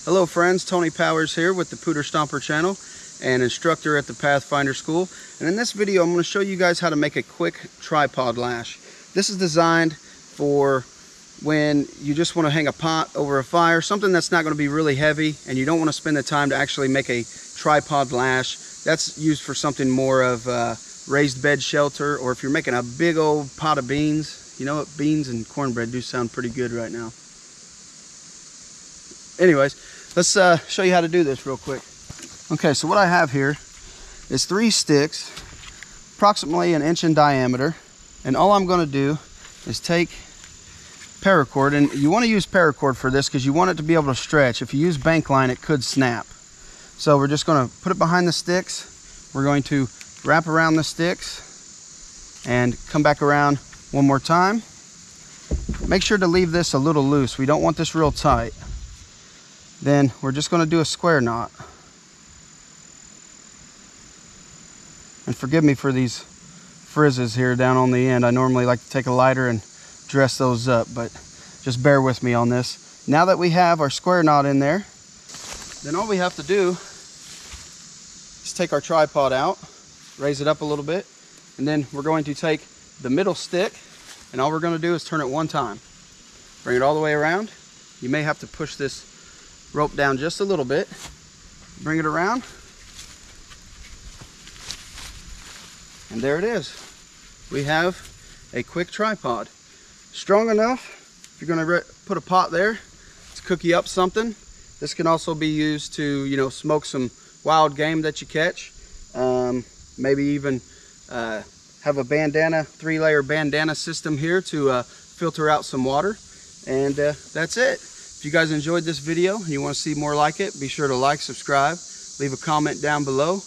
Hello friends, Tony Powers here with the Pooter Stomper channel and instructor at the Pathfinder School. And in this video I'm going to show you guys how to make a quick tripod lash. This is designed for when you just want to hang a pot over a fire, something that's not going to be really heavy and you don't want to spend the time to actually make a tripod lash. That's used for something more of raised bed shelter, or if you're making a big old pot of beans. You know what, beans and cornbread do sound pretty good right now. Anyways, let's show you how to do this real quick. Okay, so what I have here is 3 sticks, approximately 1 inch in diameter, and all I'm going to do is take paracord, and you want to use paracord for this because you want it to be able to stretch. If you use bank line, it could snap. So we're just going to put it behind the sticks. We're going to wrap around the sticks and come back around one more time. Make sure to leave this a little loose. We don't want this real tight. Then we're just going to do a square knot. And forgive me for these frizzes here down on the end. I normally like to take a lighter and dress those up, but just bear with me on this. Now that we have our square knot in there, then all we have to do is take our tripod out, raise it up a little bit, and then we're going to take the middle stick, and all we're going to do is turn it one time. Bring it all the way around. You may have to push this rope down just a little bit. Bring it around. And there it is. We have a quick tripod. Strong enough, if you're going to put a pot there to cook you up something. This can also be used to, you know, smoke some wild game that you catch. Maybe even have a bandana, 3-layer bandana system here to filter out some water. And that's it. If you guys enjoyed this video and you want to see more like it, be sure to like, subscribe, leave a comment down below,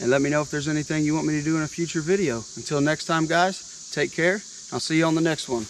and let me know if there's anything you want me to do in a future video. Until next time, guys, take care. I'll see you on the next one.